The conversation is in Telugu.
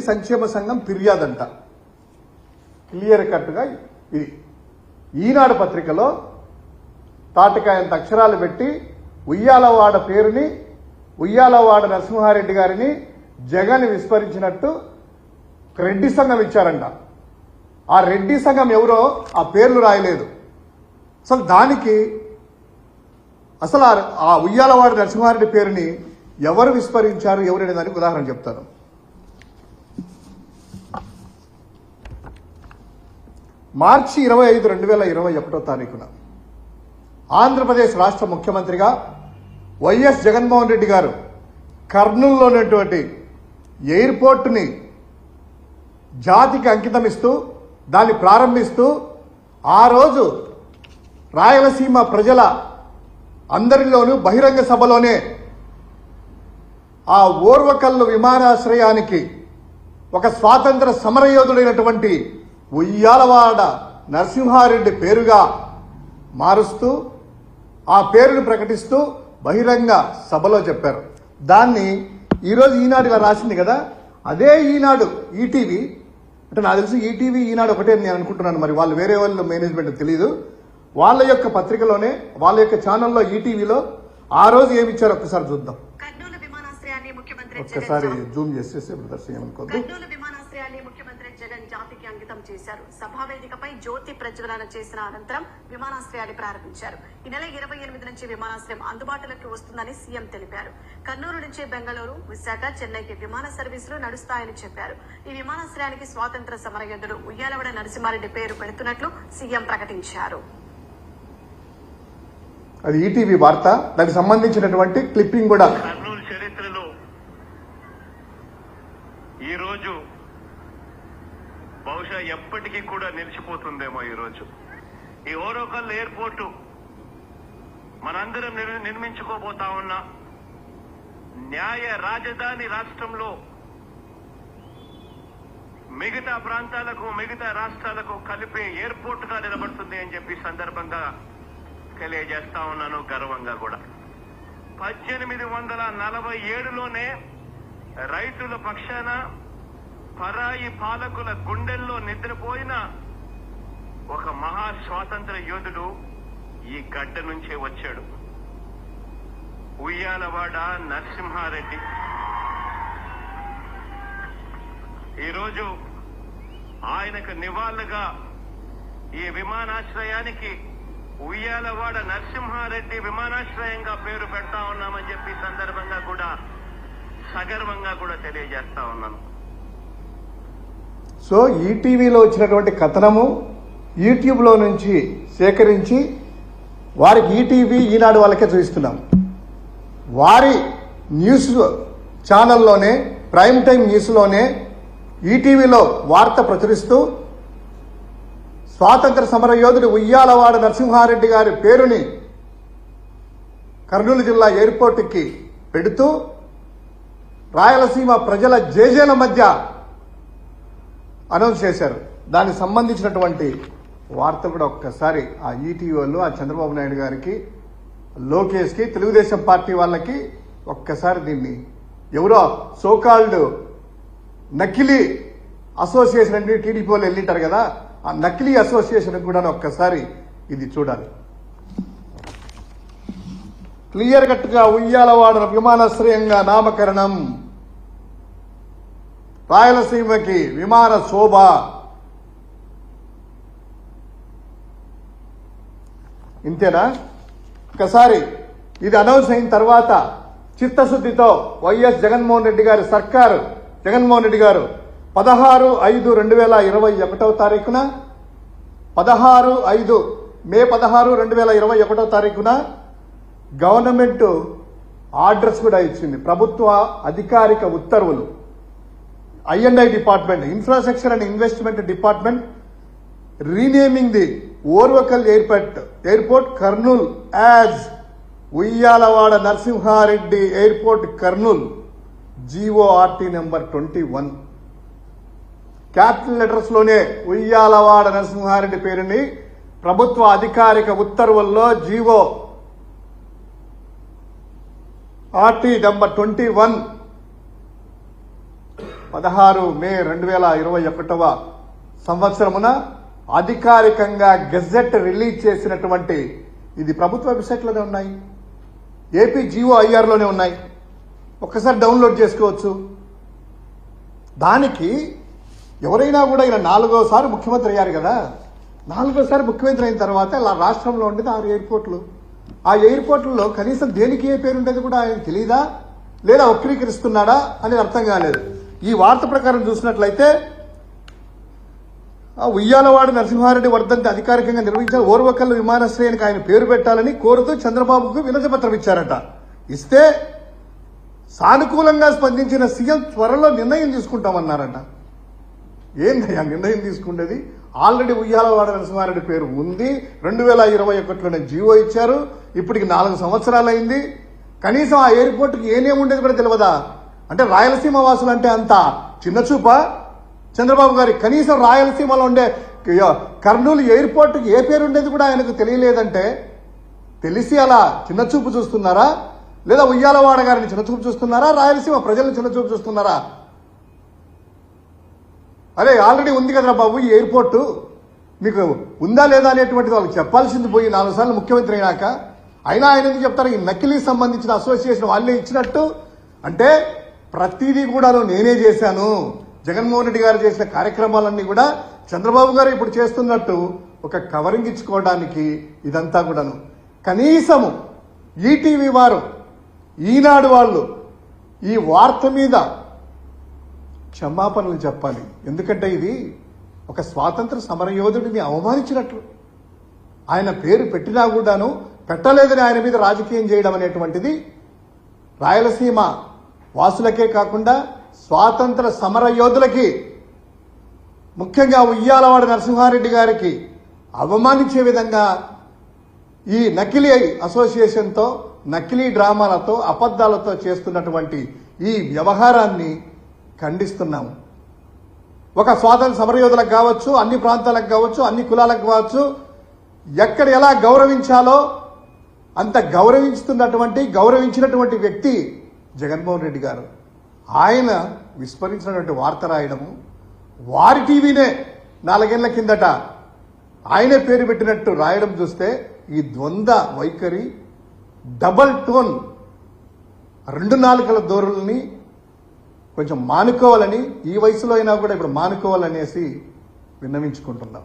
సంక్షేమ సంఘం ఫిర్యాదంట క్లియర్ కట్గా ఇది ఈనాడు పత్రికలో తాటికాయంత అక్షరాలు పెట్టి ఉయ్యాలవాడ పేరుని ఉయ్యాలవాడ నరసింహారెడ్డి గారిని జగన్ విస్మరించినట్టు రెడ్డి సంఘం ఇచ్చారంట. ఆ రెడ్డి సంఘం ఎవరో ఆ పేర్లు రాయలేదు. అసలు దానికి అసలు ఆ ఉయ్యాలవాడ నరసింహారెడ్డి పేరుని ఎవరు విస్మరించారు ఎవరనే దానికి ఉదాహరణ చెప్తాను. మార్చి 25, 2021 ఆంధ్రప్రదేశ్ రాష్ట్ర ముఖ్యమంత్రిగా వైఎస్ జగన్మోహన్ రెడ్డి గారు కర్నూలులో ఉన్నటువంటి ఎయిర్పోర్టుని జాతికి అంకితం ఇస్తూ దాన్ని ప్రారంభిస్తూ ఆ రోజు రాయలసీమ ప్రజల అందరిలోనూ బహిరంగ సభలోనే ఆ ఓర్వకల్లు విమానాశ్రయానికి ఒక స్వాతంత్ర సమరయోధుడైనటువంటి ఉయ్యాలవాడ నరసింహారెడ్డి పేరుగా మారుస్తూ ఆ పేరును ప్రకటిస్తూ బహిరంగ సభలో చెప్పారు. దాన్ని ఈరోజు ఈనాడు ఇలా రాసింది కదా, అదే ఈనాడు ఈటీవీ అంటే నాకు తెలిసి ఈటీవీ ఈనాడు ఒకటే నేను అనుకుంటున్నాను. మరి వాళ్ళు వేరే వాళ్ళు మేనేజ్మెంట్ తెలియదు. వాళ్ళ యొక్క పత్రికలోనే వాళ్ళ యొక్క ఛానల్లో ఈటీవీలో ఆ రోజు ఏమిచ్చారో ఒక్కసారి చూద్దాం. ఒక్కసారి జూమ్ చేసేసి ప్రదర్శించమనుకోద్దు. ముఖ్యమంత్రి జగన్ జాతికి అంకితం చేశారు. సభావేదికపై జ్యోతి ప్రజ్వలన చేసిన అనంతరం విమానాశ్రయాన్ని ప్రారంభించారు. ఈ నెల 28 నుంచి విమానాశ్రయం అందుబాటులోకి వస్తుందని సీఎం తెలిపారు. కర్నూలు నుంచి బెంగళూరు, విశాఖ, చెన్నైకి విమాన సర్వీసులు నడుస్తాయని చెప్పారు. ఈ విమానాశ్రయానికి స్వాతంత్ర సమరయోధుడు ఉయ్యాలవాడ నరసింహారెడ్డి పేరు పెడుతున్నట్లు సీఎం ప్రకటించారు. అది ఈటీవీ వార్త. దానికి సంబంధించినటువంటి క్లిప్పింగ్ కూడా. కర్నూలు చరిత్రలో ఈ రోజు బహుశా ఎప్పటికీ కూడా నిలిచిపోతుందేమో. ఈరోజు ఈ ఓరోకల్ ఎయిర్పోర్టు మనందరం నిర్మించుకోబోతా ఉన్న న్యాయ రాజధాని రాష్ట్రంలో మిగతా ప్రాంతాలకు మిగతా రాష్ట్రాలకు కలిపే ఎయిర్పోర్ట్ గా నిలబడుతుంది అని చెప్పి సందర్భంగా తెలియజేస్తా ఉన్నాను, గర్వంగా కూడా. 1847లోనే రైతుల పక్షాన పరాయి పాలకుల గుండెల్లో నిద్రపోయిన ఒక మహా స్వాతంత్ర యోధుడు ఈ గడ్డ నుంచే వచ్చాడు. ఉయ్యాలవాడ నరసింహారెడ్డి. ఈరోజు ఆయనకు నివాళులుగా ఈ విమానాశ్రయానికి ఉయ్యాలవాడ నరసింహారెడ్డి విమానాశ్రయంగా పేరు పెడతా ఉన్నామని చెప్పి సందర్భంగా కూడా సగర్వంగా కూడా తెలియజేస్తా ఉన్నాను. సో ఈటీవీలో వచ్చినటువంటి కథనము యూట్యూబ్లో నుంచి సేకరించి వారికి ఈటీవీ ఈనాడు వాళ్ళకే చూపిస్తున్నాం. వారి న్యూస్ ఛానల్లోనే ప్రైమ్ టైం న్యూస్లోనే ఈటీవీలో వార్త ప్రచురిస్తూ స్వాతంత్ర సమర యోధుడు ఉయ్యాలవాడ నరసింహారెడ్డి గారి పేరుని కర్నూలు జిల్లా ఎయిర్పోర్టుకి పెడుతూ రాయలసీమ ప్రజల జేజేల మధ్య అనౌన్స్ చేశారు. దానికి సంబంధించినటువంటి వార్త కూడా ఒక్కసారి ఆ ఈటీవీ వాళ్ళు, ఆ చంద్రబాబు నాయుడు గారికి, లోకేష్కి, తెలుగుదేశం పార్టీ వాళ్ళకి ఒక్కసారి దీన్ని ఎవరో సోకాల్డ్ నకిలీ అసోసియేషన్ అంటే టీడీపీ వాళ్ళు వెళ్ళింటారు కదా, ఆ నకిలీ అసోసియేషన్ కూడా ఒక్కసారి ఇది చూడాలి. క్లియర్ కట్గా ఉయ్యాలవాడ విమానాశ్రయంగా నామకరణం, రాయలసీమకి విమాన శోభ. ఇంతేనా? ఒకసారి ఇది అనౌన్స్ అయిన తర్వాత చిత్తశుద్ధితో వైఎస్ జగన్మోహన్ రెడ్డి గారి సర్కారు, జగన్మోహన్ రెడ్డి గారు 16/5/2021 మే 16, 2021 గవర్నమెంట్ ఆర్డర్స్ కూడా ఇచ్చింది. ప్రభుత్వ అధికారిక ఉత్తర్వులు. I&I department, infrastructure and investment department renaming the Orvakal airport Kurnool as Uyyalawada Narasimha Reddy airport Kurnool, GORT number 21. Capital letters లోనే ఉయ్యాలవాడ నరసింహారెడ్డి పేరుని ప్రభుత్వ అధికారిక ఉత్తర్వుల్లో GORT నెంబర్ 21 16 మే 2021 సంవత్సరమున అధికారికంగా గెజెట్ రిలీజ్ చేసినటువంటి ఇది ప్రభుత్వ వెబ్సైట్లోనే ఉన్నాయి, ఏపీ GOIRలోనే ఉన్నాయి, ఒక్కసారి డౌన్లోడ్ చేసుకోవచ్చు. దానికి ఎవరైనా కూడా ఇలా 4వసారి ముఖ్యమంత్రి అయ్యారు కదా, 4వసారి ముఖ్యమంత్రి అయిన తర్వాత ఇలా రాష్ట్రంలో ఉండేది 6 ఎయిర్పోర్ట్లు. ఆ ఎయిర్పోర్ట్లలో కనీసం దేనికి ఏ పేరు ఉండేది కూడా ఆయన తెలియదా లేదా వక్రీకరిస్తున్నాడా అనేది అర్థం కాలేదు. ఈ వార్త ప్రకారం చూసినట్లయితే ఉయ్యాలవాడ నరసింహారెడ్డి వర్ధంతి అధికారికంగా నిర్వహించిన ఓర్వకల్లు విమానాశ్రయానికి ఆయన పేరు పెట్టాలని కోరుతూ చంద్రబాబుకు వినతి పత్రం ఇచ్చారట. ఇస్తే సానుకూలంగా స్పందించిన సీఎం త్వరలో నిర్ణయం తీసుకుంటామన్నారట. ఏందయ్యా నిర్ణయం తీసుకునేది? ఆల్రెడీ ఉయ్యాలవాడ నరసింహారెడ్డి పేరు ఉంది, 2021లోనే జీవో ఇచ్చారు, ఇప్పటికి 4 సంవత్సరాలైంది. కనీసం ఆ ఎయిర్పోర్ట్కి ఏనేముండేది కూడా తెలియదా? అంటే రాయలసీమ వాసులు అంటే అంత చిన్నచూప చంద్రబాబు గారి? కనీసం రాయలసీమలో ఉండే కర్నూలు ఎయిర్పోర్ట్కి ఏ పేరు ఉండేది కూడా ఆయనకు తెలియలేదంటే తెలిసి అలా చిన్నచూపు చూస్తున్నారా, లేదా ఉయ్యాలవాడ గారిని చిన్నచూపు చూస్తున్నారా, రాయలసీమ ప్రజలను చిన్నచూపు చూస్తున్నారా? అరే ఆల్రెడీ ఉంది కదరా బాబు ఈ ఎయిర్పోర్టు, మీకు ఉందా లేదా అనేటువంటిది వాళ్ళకి చెప్పాల్సింది పోయి 4 సార్లు ముఖ్యమంత్రి అయినాక. అయినా ఆయన ఎందుకు చెప్తారు? ఈ నకిలీకి సంబంధించిన అసోసియేషన్ వాళ్ళే ఇచ్చినట్టు. అంటే ప్రతిదీ కూడా నేనే చేశాను, జగన్మోహన్ రెడ్డి గారు చేసిన కార్యక్రమాలన్నీ కూడా చంద్రబాబు గారు ఇప్పుడు చేస్తున్నట్టు ఒక కవరింగ్ ఇచ్చుకోవడానికి ఇదంతా కూడాను. కనీసము ఈటీవీ వారు, ఈనాడు వాళ్ళు ఈ వార్త మీద క్షమాపణలు చెప్పాలి. ఎందుకంటే ఇది ఒక స్వాతంత్ర సమరయోధుడిని అవమానించినట్లు. ఆయన పేరు పెట్టినా కూడాను పెట్టలేదని ఆయన మీద రాజకీయం చేయడం అనేటువంటిది రాయలసీమ వాసులకే కాకుండా స్వాతంత్ర సమరయోధులకి, ముఖ్యంగా ఉయ్యాలవాడ నరసింహారెడ్డి గారికి అవమానించే విధంగా ఈ నకిలీ అసోసియేషన్తో, నకిలీ డ్రామాలతో, అబద్ధాలతో చేస్తున్నటువంటి ఈ వ్యవహారాన్ని ఖండిస్తున్నాము. ఒక స్వాతంత్ర సమరయోధులకు కావచ్చు, అన్ని ప్రాంతాలకు కావచ్చు, అన్ని కులాలకు కావచ్చు, ఎక్కడ ఎలా గౌరవించాలో అంత గౌరవించినటువంటి వ్యక్తి జగన్మోహన్ రెడ్డి గారు. ఆయన విస్మరించినటువంటి వార్త రాయడము, వారి టీవీనే 4 ఏళ్ల కిందట ఆయనే పేరు పెట్టినట్టు రాయడం చూస్తే ఈ ద్వంద్వ వైఖరి, డబల్ టోన్, 2 నాలుకల ధోరణుల్ని కొంచెం మానుకోవాలని, ఈ వయసులో అయినా కూడా ఇప్పుడు మానుకోవాలనేసి విన్నవించుకుంటున్నాం.